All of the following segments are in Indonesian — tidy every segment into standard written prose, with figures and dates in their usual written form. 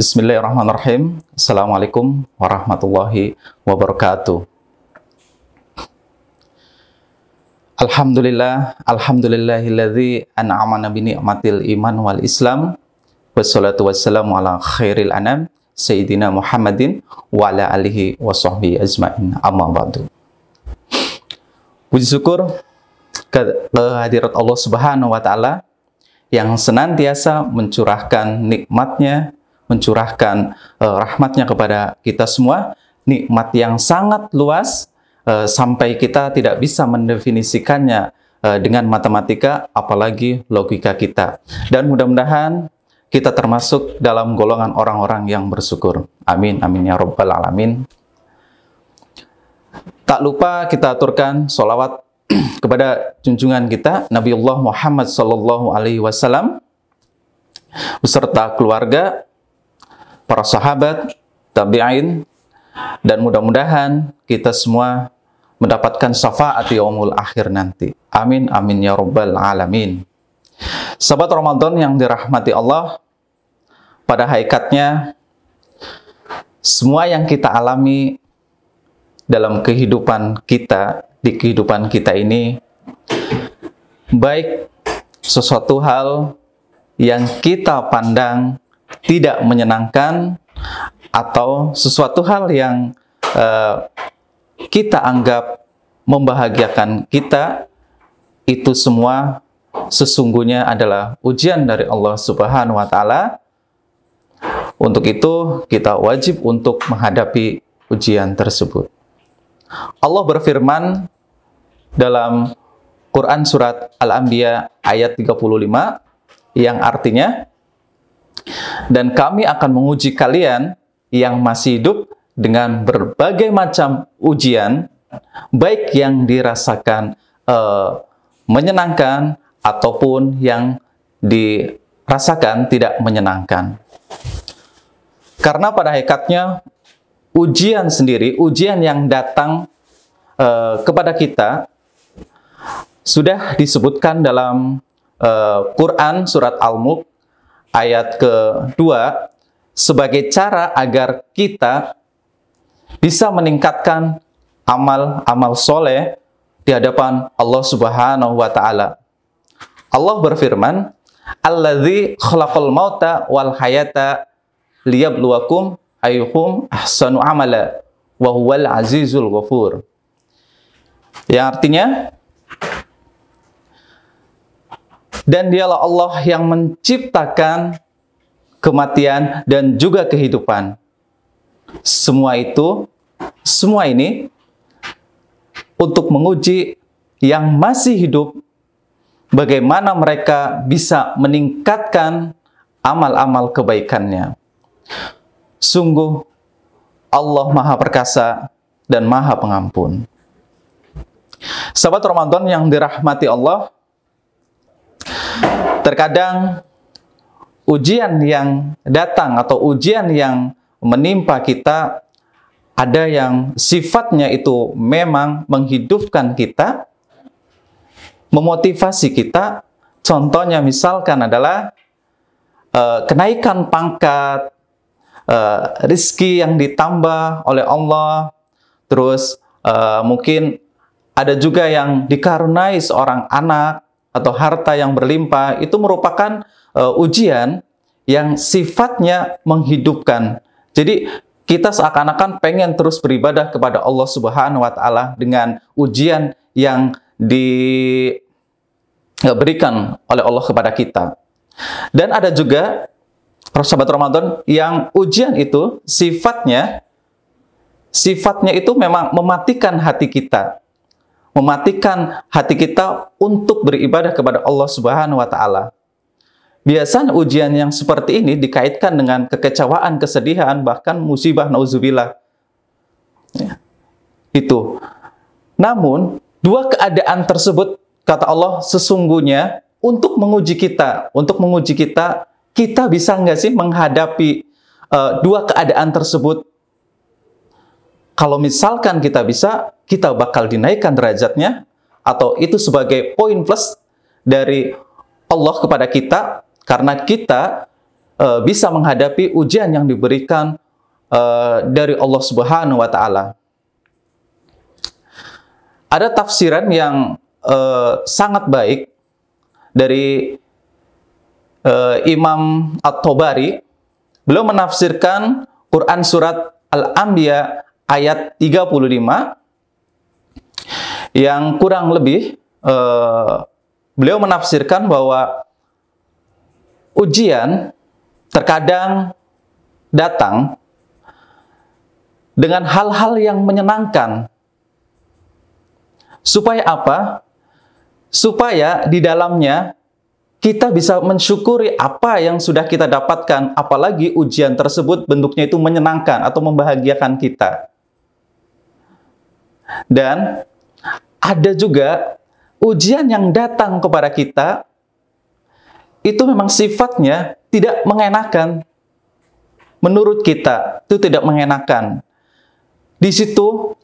Bismillahirrahmanirrahim. Assalamualaikum warahmatullahi wabarakatuh. Alhamdulillahilladzi an'amana bi ni'matil iman wal islam. Wassalatu wassalamu ala khairil anam Sayyidina Muhammadin wa ala alihi wa sahbihi ajma'in, amma ba'du. Puji syukur kehadirat Allah Subhanahu wa Ta'ala yang senantiasa mencurahkan nikmatnya, mencurahkan rahmatnya kepada kita semua, nikmat yang sangat luas sampai kita tidak bisa mendefinisikannya dengan matematika, apalagi logika kita. Dan mudah-mudahan kita termasuk dalam golongan orang-orang yang bersyukur. Amin, amin ya rabbal alamin. Tak lupa kita aturkan sholawat kepada junjungan kita Nabiullah Muhammad sallallahu alaihi wasallam beserta keluarga, para sahabat, tabi'in, dan mudah-mudahan kita semua mendapatkan syafaat yaumul akhir nanti. Amin, amin ya rabbal alamin. Sahabat Ramadan yang dirahmati Allah, pada hakikatnya semua yang kita alami dalam kehidupan kita, di kehidupan kita ini, baik sesuatu hal yang kita pandang tidak menyenangkan atau sesuatu hal yang kita anggap membahagiakan kita, itu semua sesungguhnya adalah ujian dari Allah Subhanahu wa Ta'ala. Untuk itu kita wajib untuk menghadapi ujian tersebut. Allah berfirman dalam Quran surat Al-Anbiya ayat 35 yang artinya, dan kami akan menguji kalian yang masih hidup dengan berbagai macam ujian, baik yang dirasakan menyenangkan ataupun yang dirasakan tidak menyenangkan. Karena pada hakikatnya ujian sendiri, ujian yang datang kepada kita sudah disebutkan dalam Quran surat Al-Mulk ayat kedua sebagai cara agar kita bisa meningkatkan amal-amal soleh di hadapan Allah Subhanahu wa Ta'ala. Allah berfirman, "Alladzi khalaqal mauta wal hayata liyabluwakum ayyukum ahsanu amala wa huwal azizul ghafur." Yang artinya, dan dialah Allah yang menciptakan kematian dan juga kehidupan. Semua ini untuk menguji yang masih hidup, bagaimana mereka bisa meningkatkan amal-amal kebaikannya. Sungguh Allah Maha Perkasa dan Maha Pengampun. Sahabat Ramadan yang dirahmati Allah, terkadang ujian yang datang atau ujian yang menimpa kita, ada yang sifatnya itu memang menghidupkan kita, memotivasi kita. Contohnya misalkan adalah kenaikan pangkat, rizki yang ditambah oleh Allah, terus mungkin ada juga yang dikaruniai seorang anak atau harta yang berlimpah. Itu merupakan ujian yang sifatnya menghidupkan. Jadi kita seakan-akan pengen terus beribadah kepada Allah Subhanahu wa Ta'ala dengan ujian yang diberikan oleh Allah kepada kita. Dan ada juga sahabat Ramadan yang ujian itu sifatnya itu memang mematikan hati kita. Mematikan hati kita untuk beribadah kepada Allah Subhanahu wa Ta'ala. Biasanya ujian yang seperti ini dikaitkan dengan kekecewaan, kesedihan, bahkan musibah, nauzubillah. Ya, itu. Namun, dua keadaan tersebut, kata Allah, sesungguhnya untuk menguji kita. Untuk menguji kita, kita bisa nggak sih menghadapi dua keadaan tersebut? Kalau misalkan kita bisa, kita bakal dinaikkan derajatnya, atau itu sebagai poin plus dari Allah kepada kita, karena kita bisa menghadapi ujian yang diberikan dari Allah Subhanahu wa Ta'ala. Ada tafsiran yang sangat baik dari Imam At-Tabari. Beliau menafsirkan Quran surat Al-Anbiya ayat 35 yang kurang lebih beliau menafsirkan bahwa ujian terkadang datang dengan hal-hal yang menyenangkan. Supaya apa? Supaya di dalamnya kita bisa mensyukuri apa yang sudah kita dapatkan, apalagi ujian tersebut bentuknya itu menyenangkan atau membahagiakan kita. Dan ada juga ujian yang datang kepada kita, itu memang sifatnya tidak mengenakan. Menurut kita, itu tidak mengenakan. Di situ,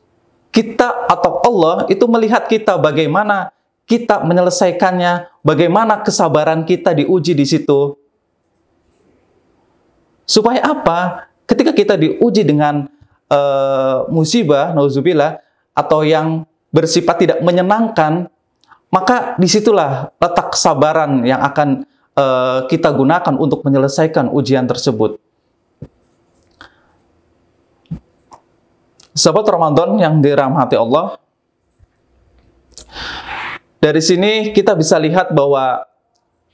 kita atau Allah itu melihat kita bagaimana kita menyelesaikannya, bagaimana kesabaran kita diuji di situ. Supaya apa? Ketika kita diuji dengan musibah, nauzubillah, atau yang bersifat tidak menyenangkan, maka disitulah letak kesabaran yang akan kita gunakan untuk menyelesaikan ujian tersebut. Sahabat Ramadan yang dirahmati Allah, dari sini kita bisa lihat bahwa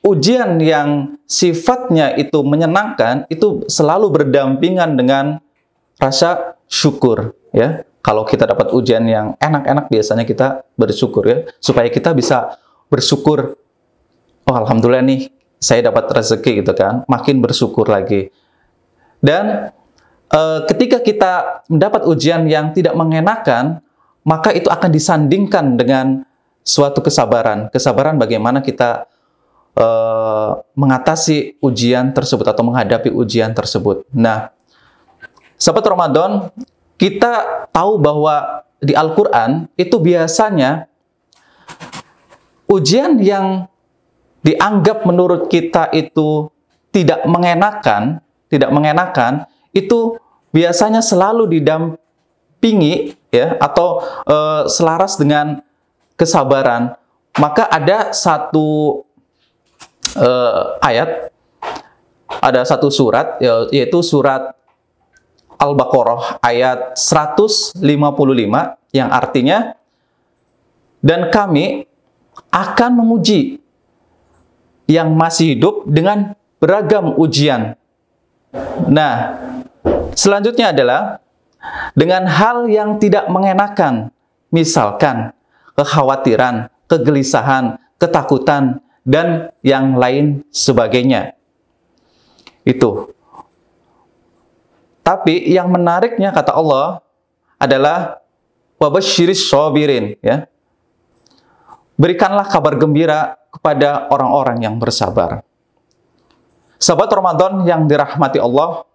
ujian yang sifatnya itu menyenangkan itu selalu berdampingan dengan rasa syukur, ya. Kalau kita dapat ujian yang enak-enak, biasanya kita bersyukur, ya, supaya kita bisa bersyukur. Oh, alhamdulillah nih, saya dapat rezeki, gitu kan. Makin bersyukur lagi. Dan ketika kita mendapat ujian yang tidak mengenakan, maka itu akan disandingkan dengan suatu kesabaran. Kesabaran bagaimana kita mengatasi ujian tersebut atau menghadapi ujian tersebut. Nah, sahabat Ramadan, kita tahu bahwa di Al-Quran itu biasanya ujian yang dianggap menurut kita itu tidak mengenakan, itu biasanya selalu didampingi, ya, atau selaras dengan kesabaran. Maka ada satu ayat, ada satu surat, yaitu surat Al-Baqarah ayat 155, yang artinya, dan kami akan menguji yang masih hidup dengan beragam ujian. Nah, selanjutnya adalah dengan hal yang tidak mengenakan, misalkan kekhawatiran, kegelisahan, ketakutan, dan yang lain sebagainya. Itu. Tapi yang menariknya, kata Allah, adalah wabasyiris shabirin, ya. Berikanlah kabar gembira kepada orang-orang yang bersabar. Sahabat Ramadan yang dirahmati Allah,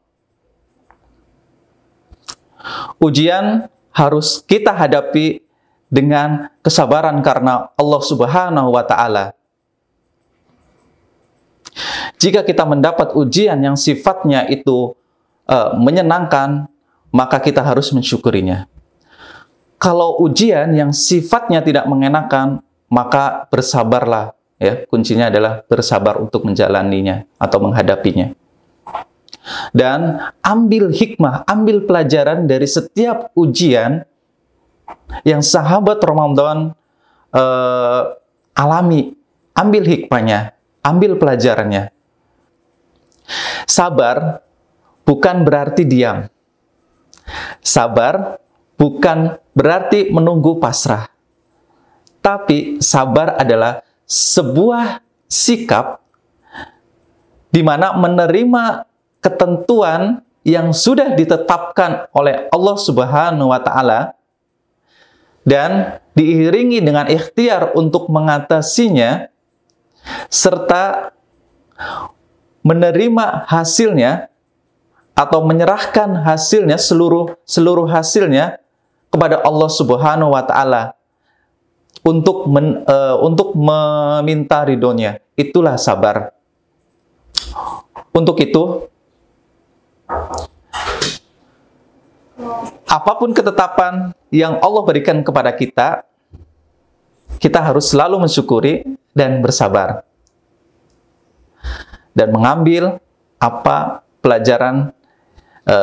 ujian harus kita hadapi dengan kesabaran karena Allah Subhanahu wa Ta'ala. Jika kita mendapat ujian yang sifatnya itu menyenangkan, maka kita harus mensyukurinya. Kalau ujian yang sifatnya tidak mengenakan, maka bersabarlah, ya. Kuncinya adalah bersabar untuk menjalaninya atau menghadapinya. Dan ambil hikmah, ambil pelajaran dari setiap ujian yang sahabat Ramadan alami. Ambil hikmahnya, ambil pelajarannya. Sabar bukan berarti diam. Sabar bukan berarti menunggu pasrah. Tapi sabar adalah sebuah sikap di mana menerima ketentuan yang sudah ditetapkan oleh Allah Subhanahu wa Ta'ala dan diiringi dengan ikhtiar untuk mengatasinya, serta menerima hasilnya atau menyerahkan hasilnya, seluruh hasilnya kepada Allah Subhanahu wa Ta'ala untuk meminta ridhonya. Itulah sabar. Untuk itu, apapun ketetapan yang Allah berikan kepada kita, kita harus selalu mensyukuri dan bersabar. Dan mengambil apa pelajaran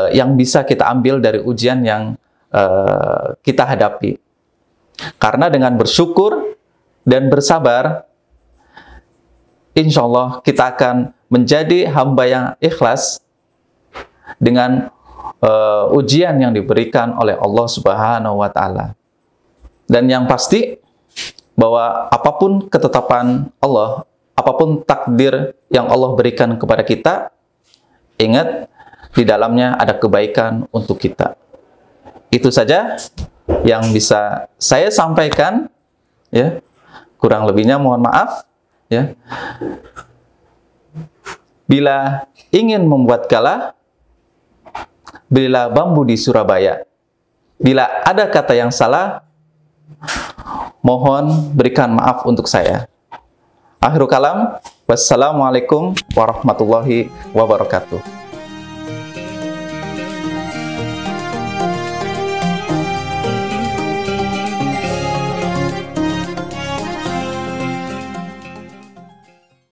yang bisa kita ambil dari ujian yang kita hadapi. Karena dengan bersyukur dan bersabar, insya Allah kita akan menjadi hamba yang ikhlas dengan ujian yang diberikan oleh Allah Subhanahu wa Ta'ala. Dan yang pasti bahwa apapun ketetapan Allah, apapun takdir yang Allah berikan kepada kita, ingat di dalamnya ada kebaikan untuk kita. Itu saja yang bisa saya sampaikan, ya. Kurang lebihnya mohon maaf, ya. Bila ingin membuat galah, belilah bambu di Surabaya. Bila ada kata yang salah, mohon berikan maaf untuk saya. Akhirul kalam, wassalamualaikum warahmatullahi wabarakatuh.